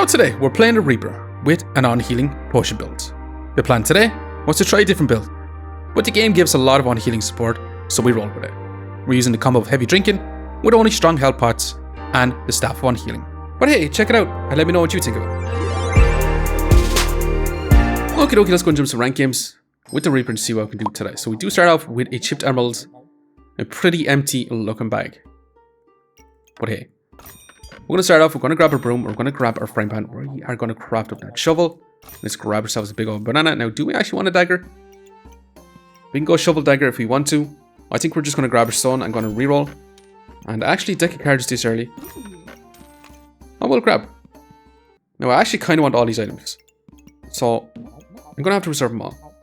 So today, we're playing a Reaper with an unhealing potion build. The plan today was to try a different build, but the game gives a lot of unhealing support, so we rolled with it. We're using the combo of heavy drinking with only strong health pots and the staff of unhealing. But hey, check it out and let me know what you think of it. Okie dokie, let's go and jump some rank games with the Reaper and see what we can do today. So we do start off with a chipped emerald, a pretty empty looking bag. But hey, we're going to start off, we're going to grab a broom, we're going to grab our frying pan, we are going to craft up that shovel. Let's grab ourselves a big old banana. Now, do we actually want a dagger? We can go shovel dagger if we want to. I think we're just going to grab our stone. I'm going to reroll. And actually, deck of cards this early. I will grab. Now, I actually kind of want all these items. So, I'm going to have to reserve them all.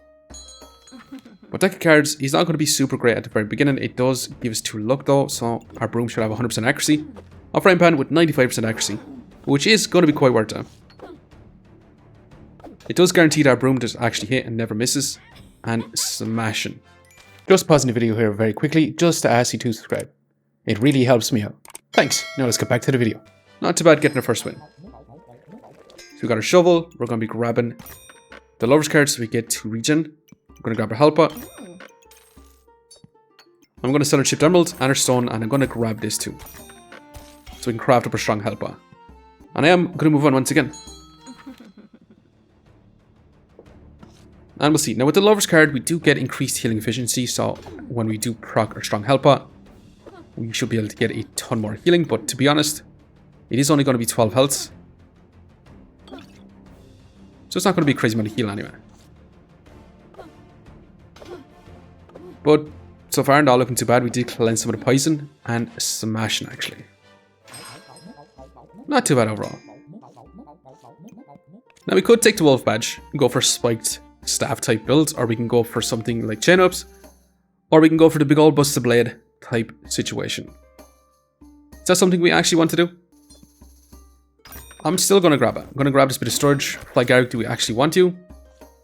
But deck of cards, he's not going to be super great at the very beginning. It does give us 2 luck though, so our broom should have 100% accuracy. Our frying pan with 95% accuracy, which is going to be quite worth it. It does guarantee that our broom does actually hit and never misses. And smashing. Just pausing the video here very quickly, just to ask you to subscribe. It really helps me out. Thanks. Now let's get back to the video. Not too bad getting our first win. So we got our shovel. We're going to be grabbing the lover's card so we get 2 regen. We're going to grab our health pot. I'm going to sell our chipped emerald and our stone, and I'm going to grab this too, so we can craft up a strong health bar. And I am going to move on once again. And we'll see. Now with the lover's card, we do get increased healing efficiency. So when we do proc our strong health bar, we should be able to get a ton more healing. But to be honest, it is only going to be 12 health. So it's not going to be a crazy amount of heal anyway. But so far, not looking too bad. We did cleanse some of the poison and smashing actually. Not too bad overall. Now we could take the wolf badge and go for spiked staff type builds, or we can go for something like chain ups, or we can go for the big old busted blade type situation. Is that something we actually want to do? I'm still going to grab it. I'm going to grab this bit of storage. Fly Garrick, do we actually want to?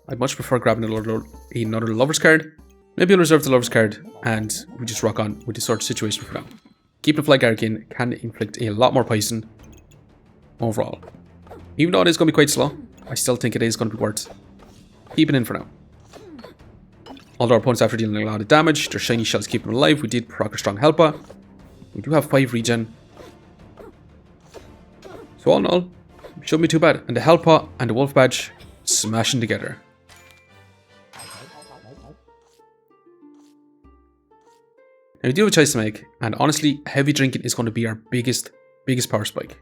I'd much prefer grabbing another lover's card. Maybe I'll reserve the lover's card and we just rock on with this sort of situation for now. Keeping Fly Garrick in can inflict a lot more poison overall. Even though it is going to be quite slow, I still think it is going to be worth keeping in for now. Although our opponents, after dealing a lot of damage, their shiny shells keep them alive. We did proc a strong health bar. We do have 5 regen. So all in all, it shouldn't be too bad. And the health pot and the wolf badge smashing together. Now we do have a choice to make, and honestly, heavy drinking is going to be our biggest power spike.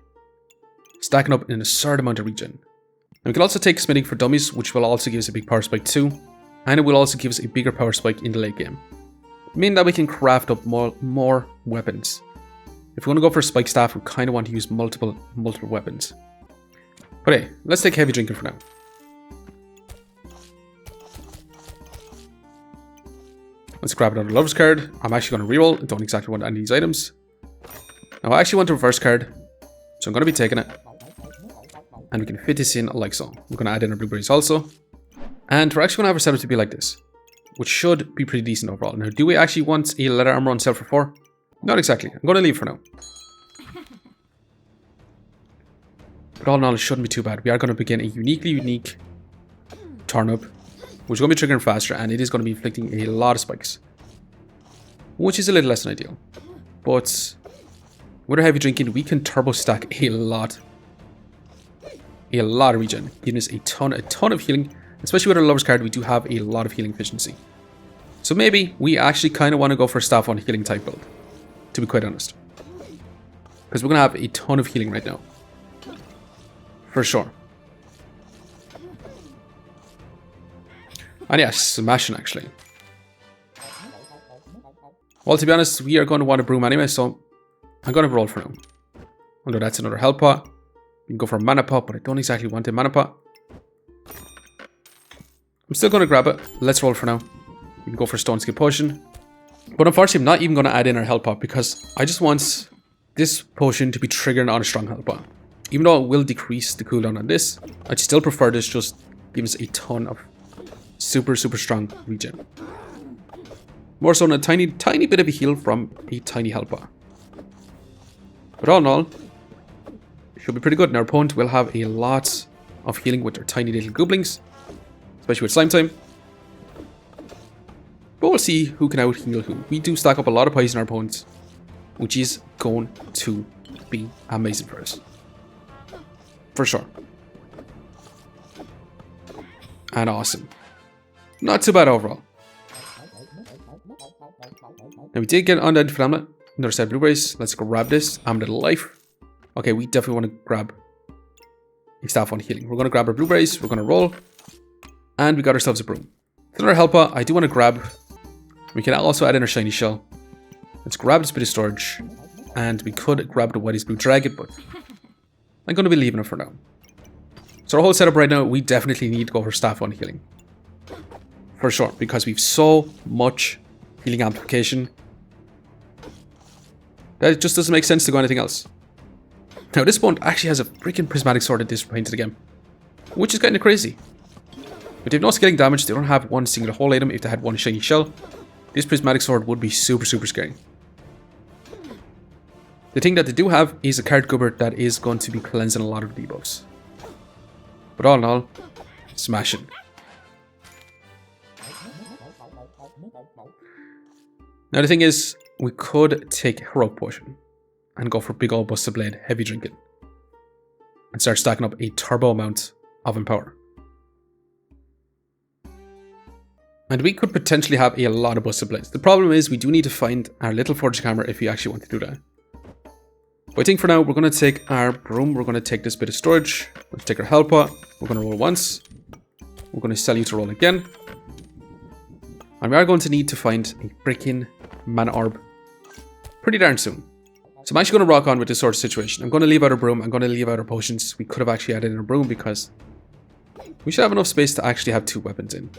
Stacking up in an absurd amount of regen. And we can also take smithing for dummies, which will also give us a big power spike too. And it will also give us a bigger power spike in the late game, meaning that we can craft up more weapons. If we want to go for a spike staff, we kind of want to use multiple weapons. But hey, let's take heavy drinking for now. Let's grab another lover's card. I'm actually going to reroll. I don't exactly want any of these items. Now I actually want a reverse card, so I'm going to be taking it. And we can fit this in like so. We're going to add in our blueberries also. And we're actually going to have our setup to be like this, which should be pretty decent overall. Now, do we actually want a leather armor on sale for 4? Not exactly. I'm going to leave for now. But all in all, it shouldn't be too bad. We are going to begin a unique turnip, which is going to be triggering faster, and it is going to be inflicting a lot of spikes, which is a little less than ideal. But with our heavy drinking, we can turbo stack a lot of regen, giving us a ton of healing. Especially with our lover's card, we do have a lot of healing efficiency. So maybe we actually kind of want to go for a staff on healing type build, to be quite honest, because we're going to have a ton of healing right now, for sure. And yeah, smashing actually. Well, to be honest, we are going to want a broom anyway, so I'm going to roll for now. Although that's another health pot. We can go for a mana pot, but I don't exactly want a mana pot. I'm still going to grab it. Let's roll for now. We can go for stone skill potion. But unfortunately, I'm not even going to add in our health pot because I just want this potion to be triggered on a strong health pot. Even though it will decrease the cooldown on this, I'd still prefer this just gives us a ton of super strong regen. More so than a tiny bit of a heal from a tiny health bar. But all in all, Should be pretty good. Now our opponent will have a lot of healing with their tiny little goblins, especially with slime time. But we'll see who can out heal who. We do stack up a lot of poison on our opponents, which is going to be amazing for us. For sure. And awesome. Not too bad overall. Now we did get an undead phenomenon. Another set of blueberries. Let's grab this. Amulet of life. Okay, we definitely want to grab a staff on healing. We're going to grab our blueberries. We're going to roll. And we got ourselves a broom. Another helper I do want to grab. We can also add in our shiny shell. Let's grab this bit of storage. And we could grab the whitest blue dragon, but I'm going to be leaving it for now. So our whole setup right now, we definitely need to go for staff on healing. For sure, because we've so much healing amplification that it just doesn't make sense to go anything else. Now this opponent actually has a freaking prismatic sword at this point of the game, which is kind of crazy. But they have no scaling damage, they don't have one single whole item. If they had one shiny shell, this prismatic sword would be super scary. The thing that they do have is a card cupboard that is going to be cleansing a lot of debuffs. But all in all, smashing. Now the thing is, we could take Heroic Potion and go for big old Busted Blade, heavy drinking, and start stacking up a turbo amount of Empower. And we could potentially have a lot of Busted Blades. The problem is we do need to find our little forging hammer if we actually want to do that. But I think for now we're going to take our broom, we're going to take this bit of storage, let's take our health pot, we're going to roll once, we're going to sell you to roll again. And we are going to need to find a freaking mana orb pretty darn soon. So I'm actually going to rock on with this sort of situation. I'm going to leave out our broom, I'm going to leave out our potions. We could have actually added in a broom because we should have enough space to actually have 2 weapons in.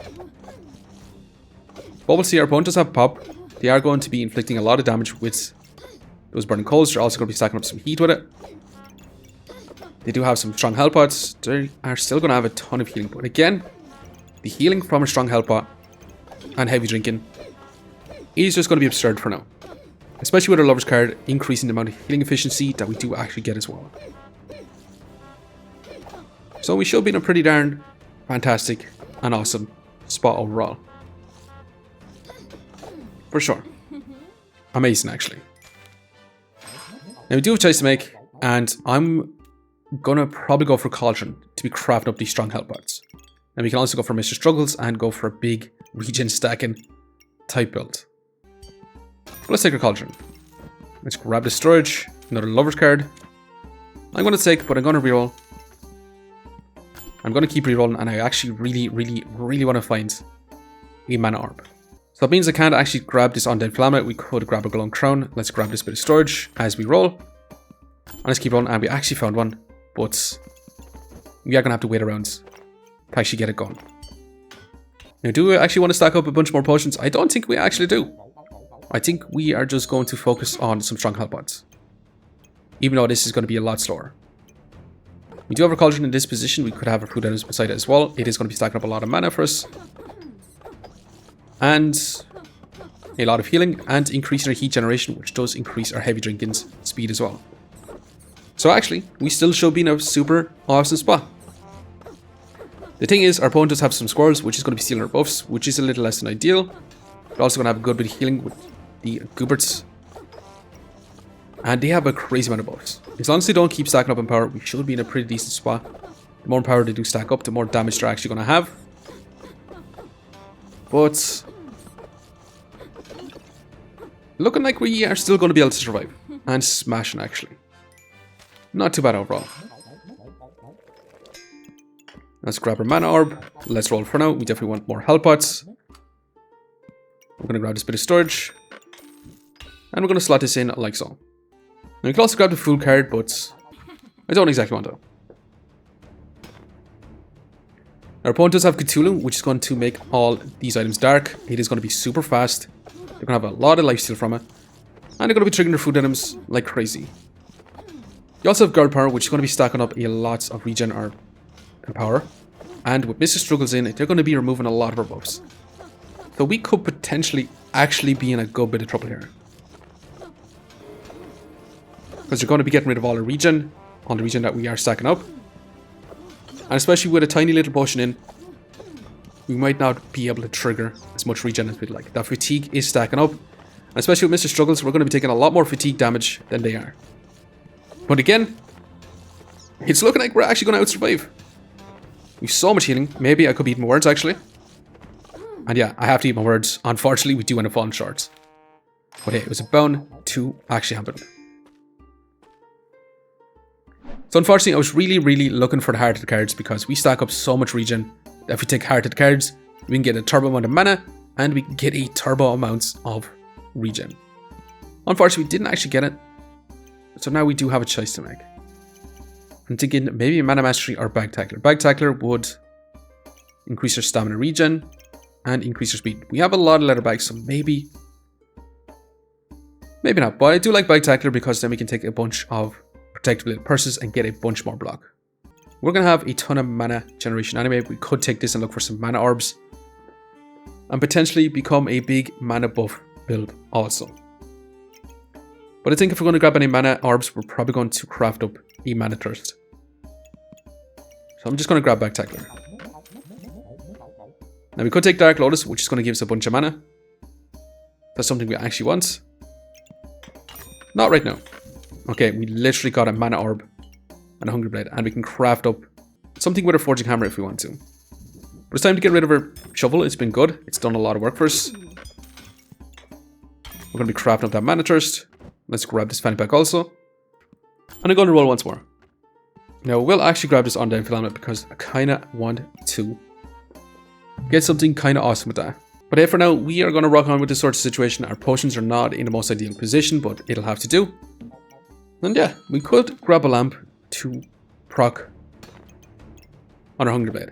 But we'll see, our opponent does have pop. They are going to be inflicting a lot of damage with those burning coals. They're also going to be stacking up some heat with it. They do have some strong health pots. They are still going to have a ton of healing. But again, the healing from a strong health pot and heavy drinking is just going to be absurd for now. Especially with our Lover's card, increasing the amount of healing efficiency that we do actually get as well. So we should be in a pretty darn fantastic and awesome spot overall. For sure. Amazing, actually. Now we do have a choice to make, and I'm gonna probably go for Cauldron to be crafting up these strong health pots. And we can also go for Mr. Struggles and go for a big regen stacking type build. But let's take our Cauldron. Let's grab the storage, another Lover's card. I'm gonna take, but I'm gonna reroll. I'm gonna keep rerolling, and I actually really want to find a mana orb. So that means I can't actually grab this undead flamet. We could grab a glowing crown. Let's grab this bit of storage as we roll. And let's keep rolling. And we actually found one. But we are going to have to wait around to actually get it going. Now, do we actually want to stack up a bunch more potions? I don't think we actually do. I think we are just going to focus on some strong health pots. Even though this is going to be a lot slower. We do have a Cauldron in this position. We could have our food items beside it as well. It is going to be stacking up a lot of mana for us. And a lot of healing and increasing our heat generation, which does increase our heavy drinking's speed as well. So actually, we still should be in a super awesome spot. The thing is, our opponent does have some squirrels, which is going to be stealing our buffs, which is a little less than ideal. We're also going to have a good bit of healing with the Gooberts. And they have a crazy amount of buffs. As long as they don't keep stacking up in power, we should be in a pretty decent spot. The more power they do stack up, the more damage they're actually going to have. But looking like we are still going to be able to survive. And smashing, actually. Not too bad overall. Let's grab our mana orb. Let's roll for now. We definitely want more health pots. We're going to grab this bit of storage. And we're going to slot this in like so. Now we can also grab the food card, but I don't exactly want to. Our opponent does have Cthulhu, which is going to make all these items dark. It is going to be super fast. They're going to have a lot of lifesteal from it. And they're going to be triggering their food items like crazy. You also have Guard Power, which is going to be stacking up a lot of regen or power. And with Mr. Struggles in, they're going to be removing a lot of our buffs. So we could potentially actually be in a good bit of trouble here. Because they're going to be getting rid of all our regen. on the regen that we are stacking up. And especially with a tiny little potion in, we might not be able to trigger as much regen as we'd like. That fatigue is stacking up. And especially with Mr. Struggles, we're going to be taking a lot more fatigue damage than they are. But again, it's looking like we're actually going to out-survive. We've so much healing. Maybe I could be eating my words, actually. And yeah, I have to eat my words. Unfortunately, we do end up falling short. But hey, it was bound to actually happen. So unfortunately, I was really looking for the heart-hit cards because we stack up so much regen that if we take heart-hit cards, we can get a turbo amount of mana and we can get a turbo amount of regen. Unfortunately, we didn't actually get it. So now we do have a choice to make. I'm thinking maybe Mana Mastery or Bagtacular. Bagtacular would increase our stamina regen and increase our speed. We have a lot of leather bags, so maybe not. But I do like Bagtacular because then we can take a bunch of protected purses and get a bunch more block. We're going to have a ton of mana generation anyway. We could take this and look for some mana orbs and potentially become a big mana buff build also. But I think if we're going to grab any mana orbs, we're probably going to craft up a mana thirst. So I'm just going to grab Bagtacular. Now we could take Dark Lotus, which is going to give us a bunch of mana. That's something we actually want. Not right now. Okay, we literally got a mana orb and a Hunger Blade, and we can craft up something with our Forging Hammer if we want to. But it's time to get rid of our shovel. It's been good. It's done a lot of work for us. We're going to be crafting up that mana thirst. Let's grab this fanny pack also. And I'm going to roll once more. Now we'll actually grab this Undying Filament because I kind of want to get something kind of awesome with that. But hey, for now, we are going to rock on with this sort of situation. Our potions are not in the most ideal position, but it'll have to do. And yeah, we could grab a lamp to proc on our Hunger Blade.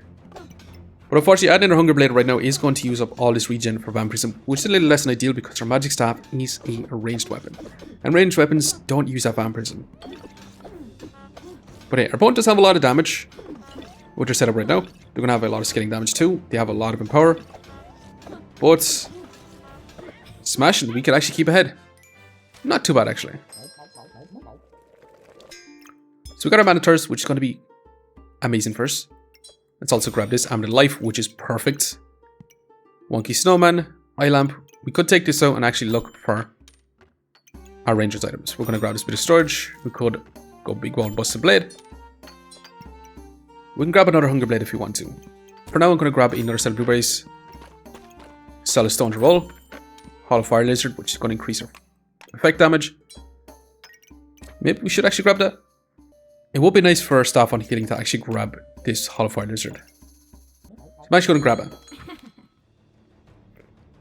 But unfortunately, adding our Hunger Blade right now is going to use up all this regen for Vampirism, which is a little less than ideal because our Magic Staff is a ranged weapon. And ranged weapons don't use that Vampirism. But hey, our opponent does have a lot of damage with their setup right now. They're going to have a lot of scaling damage too. They have a lot of empower. But smashing, we could actually keep ahead. Not too bad actually. So we got our Mana Thirst, which is going to be amazing for us. Let's also grab this Amulet of Life, which is perfect. Wonky Snowman, Eye Lamp. We could take this out and actually look for our Ranger's items. We're going to grab this bit of storage. We could go Big Wall, Busted Blade. We can grab another Hunger Blade if we want to. For now, I'm going to grab another set of blueberries. Sell a Stone to roll. Hollow Fire Lizard, which is going to increase our effect damage. Maybe we should actually grab that. It would be nice for our staff on healing to actually grab this Hollow Fire Lizard. So I'm actually going to grab it.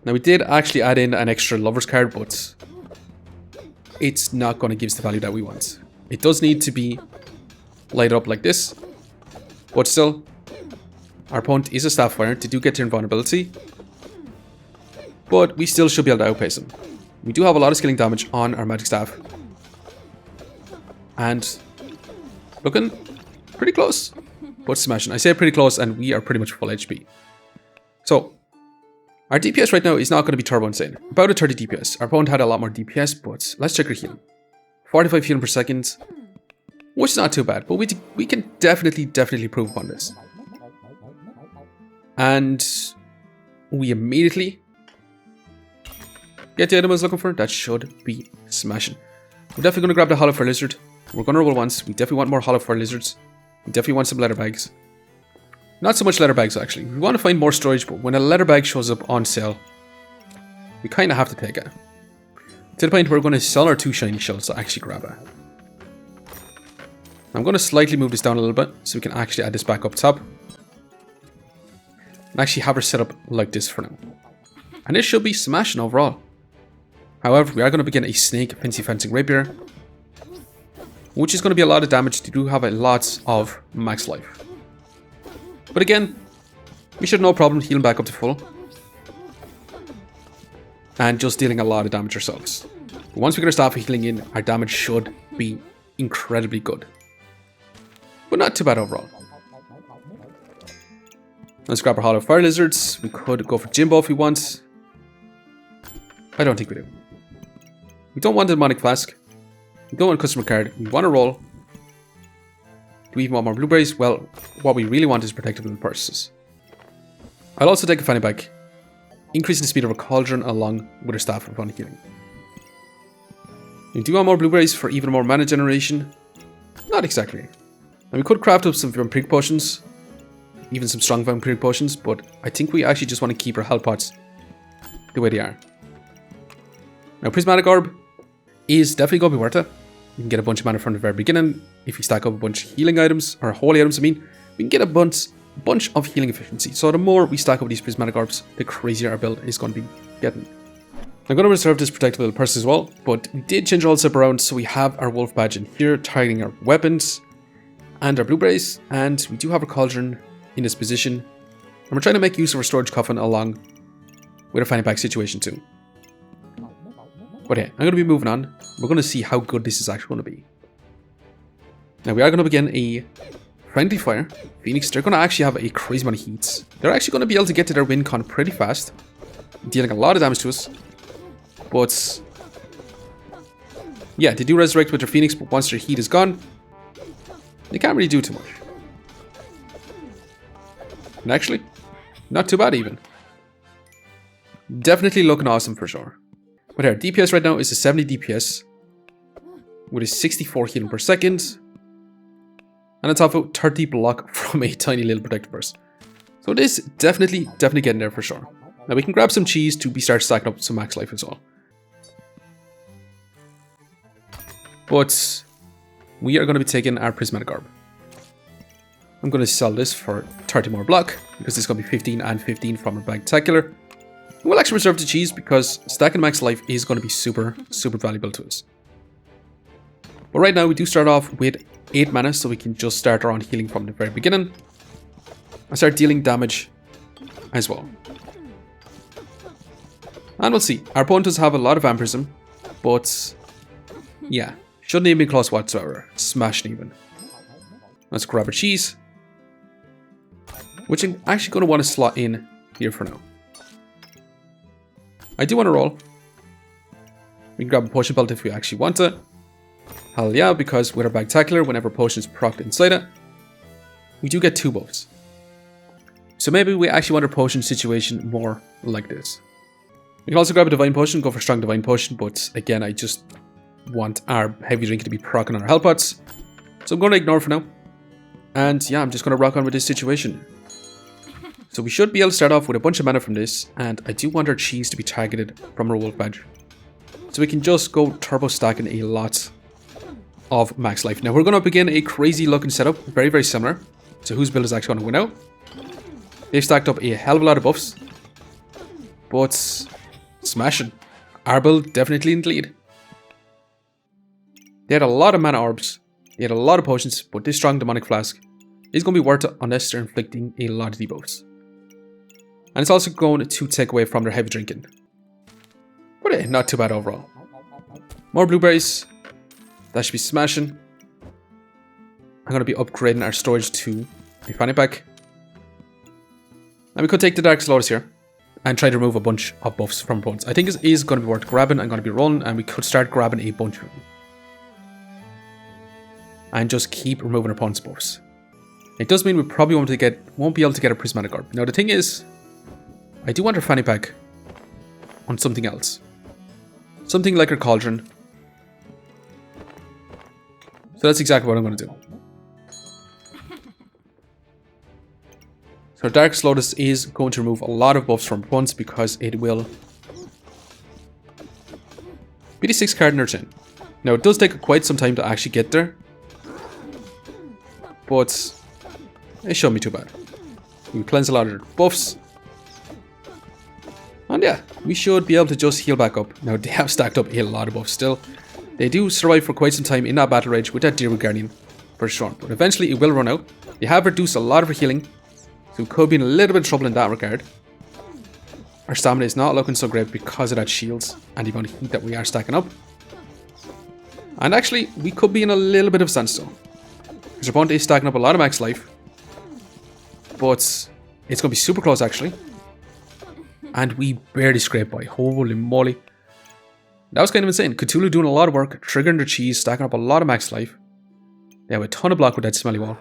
Now we did actually add in an extra Lover's card, but it's not going to give us the value that we want. It does need to be light up like this. But still, our opponent is a Staff Fire. They do get their invulnerability. But we still should be able to outpace them. We do have a lot of scaling damage on our Magic Staff. And looking pretty close. But smashing. I say pretty close and we are pretty much full HP. So, our DPS right now is not going to be turbo insane. About a 30 DPS. Our opponent had a lot more DPS, but let's check our healing. 45 healing per second. Which is not too bad, but we can definitely improve upon this. And we immediately get the item I was looking for. That should be smashing. We're definitely going to grab the Hollow Fire Lizard. We're going to roll once. We definitely want more Hollow Fire Lizards. We definitely want some leather bags. Not so much leather bags actually. We want to find more storage, but when a leather bag shows up on sale, we kind of have to take it. To the point where we're going to sell our 2 shiny shells to actually grab it. I'm going to slightly move this down a little bit so we can actually add this back up top. And actually have her set up like this for now. And this should be smashing overall. However, we are going to begin a Snake Fancy Fencing Rapier, which is going to be a lot of damage. They do have a lot of max life. But again, we should have no problem healing back up to full. And just dealing a lot of damage ourselves. But once we get our staff healing in, our damage should be incredibly good. But not too bad overall. Let's grab our Hollow Fire Lizards. We could go for Jimbo if we want. I don't think we do. We don't want a Demonic Flask. We don't want a customer card. We want to roll. Do we even want more blueberries? Well, what we really want is protective build purchases. I'll also take a fanny pack, increasing the speed of our cauldron along with our staff of healing. We do want more blueberries for even more mana generation. Not exactly. And we could craft up some vampiric potions, even some strong vampiric potions, but I think we actually just want to keep our health pots the way they are. Now, prismatic orb is definitely going to be worth it. We can get a bunch of mana from the very beginning. If we stack up a bunch of healing items, or holy items, I mean, we can get a bunch of healing efficiency. So the more we stack up these prismatic orbs, the crazier our build is going to be getting. I'm going to reserve this protective little purse as well, but we did change our old setup around, so we have our wolf badge in here, targeting our weapons and our blueberries, and we do have a cauldron in this position, and we're trying to make use of our storage coffin along with our fanny pack situation too. But yeah, I'm going to be moving on. We're going to see how good this is actually going to be. Now we are going to begin a friendly fire. Phoenix, they're going to actually have a crazy amount of heats. They're actually going to be able to get to their win con pretty fast, dealing a lot of damage to us. But yeah, they do resurrect with their Phoenix, but once their heat is gone, they can't really do too much. And actually, not too bad even. Definitely looking awesome for sure. But here, DPS right now is a 70 DPS with a 64 healing per second. And on top of 30 block from a tiny little protective burst. So it is definitely getting there for sure. Now we can grab some cheese to start stacking up some max life as well. But we are going to be taking our prismatic orb. I'm going to sell this for 30 more block, because it's going to be 15 and 15 from our Bagtacular. We'll actually reserve the cheese because stacking max life is going to be super valuable to us. But right now we do start off with 8 mana, so we can just start our own healing from the very beginning. And start dealing damage as well. And we'll see. Our opponent does have a lot of vampirism, but yeah, shouldn't even be close whatsoever. Smashing even. Let's grab a cheese, which I'm actually going to want to slot in here for now. I do want to roll. We can grab a potion belt if we actually want it. Hell yeah, because with our Bagtacular, whenever potion is procced inside it, we do get 2 buffs. So maybe we actually want our potion situation more like this. We can also grab a divine potion, go for strong divine potion, but again, I just want our heavy drink to be proccing on our health pots. So I'm going to ignore for now. And yeah, I'm just going to rock on with this situation. So we should be able to start off with a bunch of mana from this, and I do want our cheese to be targeted from our wolf badge. So we can just go turbo stacking a lot of max life. Now we're going to begin a crazy looking setup, very similar to whose build is actually going to win out. They've stacked up a hell of a lot of buffs, but smashing. Our build definitely in the lead. They had a lot of mana orbs, they had a lot of potions, but this strong demonic flask is going to be worth it unless they're inflicting a lot of debuffs. And it's also going to take away from their heavy drinking. But hey, not too bad overall. More blueberries. That should be smashing. I'm going to be upgrading our storage to a fanny pack. And we could take the Dark Lotus here and try to remove a bunch of buffs from opponents. I think it is going to be worth grabbing. I'm going to be rolling, and we could start grabbing a bunch of them. And just keep removing our opponent's buffs. It does mean we probably won't be able to get a prismatic orb. Now the thing is, I do want our fanny pack on something else. Something like our cauldron. So that's exactly what I'm going to do. So Dark Lotus is going to remove a lot of buffs from opponents because it will be the 6th card in our chain. Now it does take quite some time to actually get there, but it shouldn't be too bad. We cleanse a lot of their buffs. And yeah, we should be able to just heal back up. Now they have stacked up a lot of buffs still. They do survive for quite some time in that battle rage with that Deerwood Guardian for sure. But eventually it will run out. They have reduced a lot of our healing, so we could be in a little bit of trouble in that regard. Our stamina is not looking so great because of that shields and the amount of heat that we are stacking up. And actually, we could be in a little bit of standstill. Because our opponent is stacking up a lot of max life. But it's going to be super close actually. And we barely scraped by. Holy moly. That was kind of insane. Cthulhu doing a lot of work, triggering their cheese, stacking up a lot of max life. They have a ton of block with that smelly wall.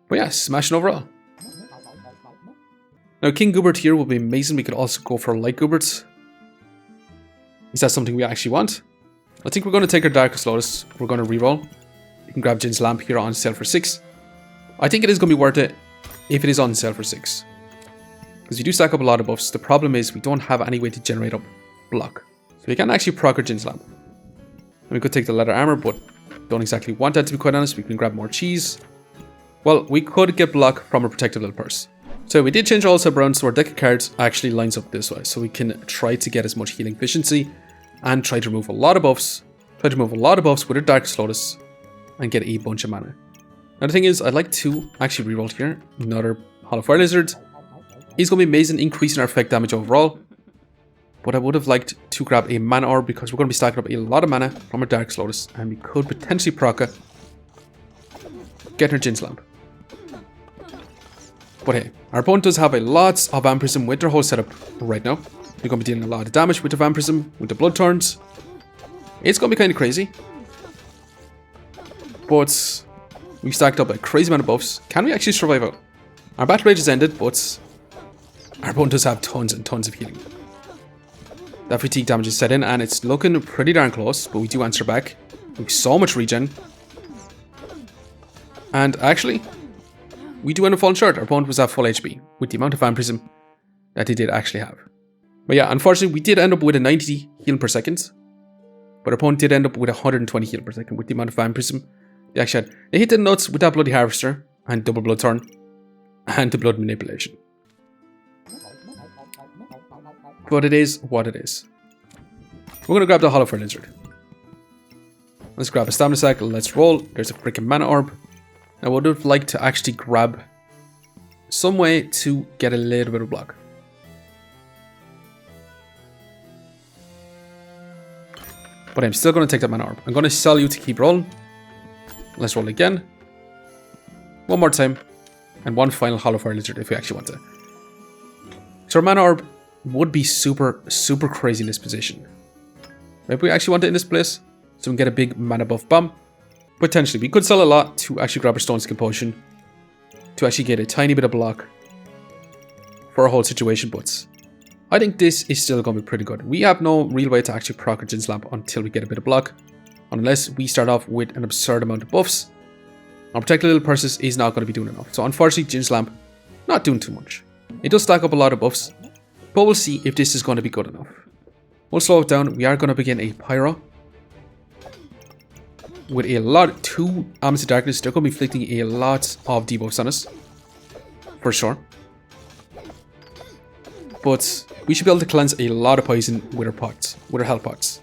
But yeah, smashing overall. Now, King Goobert here will be amazing. We could also go for Light Gooberts. Is that something we actually want? I think we're going to take our Darkest Lotus. We're going to reroll. You can grab Jin's Lamp here on sale for 6. I think it is going to be worth it if it is on sale for 6. Because we do stack up a lot of buffs. The problem is we don't have any way to generate up block. So we can actually proc our Jin's Lamp. And we could take the leather armor, but don't exactly want that, to be quite honest. We can grab more cheese. Well, we could get block from a protective little purse. So we did change all sub around, so our deck of cards actually lines up this way. So we can try to get as much healing efficiency and try to remove a lot of buffs. Try to remove a lot of buffs with our Darkest Lotus and get a bunch of mana. Now the thing is, I'd like to actually reroll here. Another Hollow Fire Lizard. He's going to be amazing, increasing our effect damage overall. But I would have liked to grab a Mana Orb because we're going to be stacking up a lot of mana from our Darkest Lotus. And we could potentially proc it. Get her Jin's Lamp. But hey, our opponent does have a lot of Vampirism with their whole setup right now. They're going to be dealing a lot of damage with the Vampirism, with the Blood Thorns. It's going to be kind of crazy. But we've stacked up a crazy amount of buffs. Can we actually survive out? Our battle rage has ended, but our opponent does have tons and tons of healing. That fatigue damage is set in, and it's looking pretty darn close, but we do answer back. We have so much regen. And actually, we do end up falling short. Our opponent was at full HP with the amount of Vampirism that they did actually have. But yeah, unfortunately, we did end up with a 90 heal per second. But our opponent did end up with 120 heal per second with the amount of Vampirism they actually had. They hit the nuts with that Bloody Harvester and double Blood Thorn and the Blood Manipulation. But it is what it is. We're going to grab the Hollow Fire Lizard. Let's grab a Stamina Sack. Let's roll. There's a freaking Mana Orb. I would have liked to actually grab some way to get a little bit of block. But I'm still going to take that Mana Orb. I'm going to sell you to keep rolling. Let's roll again. One more time. And one final Hollow Fire Lizard if we actually want to. So our Mana Orb would be super, super crazy in this position. Maybe we actually want it in this place so we can get a big mana buff bomb. Potentially, we could sell a lot to actually grab our Stone Skin Potion to actually get a tiny bit of block for our whole situation, but I think this is still going to be pretty good. We have no real way to actually proc our Jin's Lamp until we get a bit of block, unless we start off with an absurd amount of buffs. Our Protected Little Purses is not going to be doing enough, so unfortunately Jin's Lamp not doing too much. It does stack up a lot of buffs, but we'll see if this is going to be good enough. We'll slow it down. We are going to begin a Pyro with a lot, 2 Arms of Darkness. They're going to be inflicting a lot of debuffs on us, for sure. But we should be able to cleanse a lot of poison with our pots, with our health pots.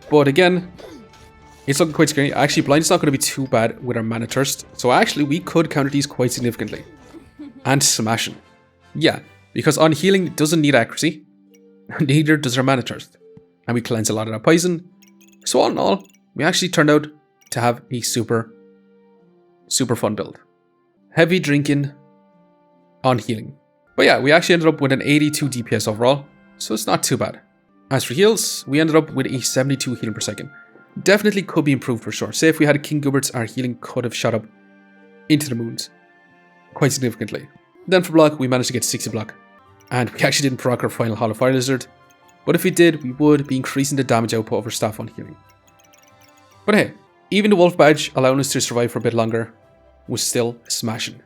But again, it's looking quite scary. Actually, Blind is not going to be too bad with our Mana Thirst. So actually, we could counter these quite significantly. And smashing. Yeah, because on healing doesn't need accuracy. Neither does our Mana Thirst. And we cleanse a lot of that poison. So all in all, we actually turned out to have a super, super fun build. Heavy drinking on healing. But yeah, we actually ended up with an 82 DPS overall, so it's not too bad. As for heals, we ended up with a 72 healing per second. Definitely could be improved for sure. Say if we had a King Gooberts, our healing could have shot up into the moons quite significantly. Then for block, we managed to get 60 block. And we actually didn't proc our final Hollow Fire Lizard. But if we did, we would be increasing the damage output of our staff on healing. But hey, even the Wolf Badge allowing us to survive for a bit longer was still smashing.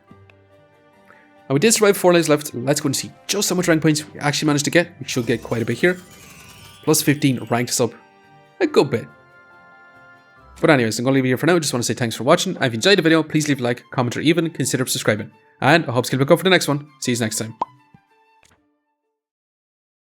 And we did survive 4 lives left. Let's go and see just how much rank points we actually managed to get. We should get quite a bit here. Plus 15 ranked us up a good bit. But anyways, I'm going to leave it here for now. I just want to say thanks for watching. If you enjoyed the video, please leave a like, comment, or even consider subscribing. And I hope to get back up for the next one. See you next time.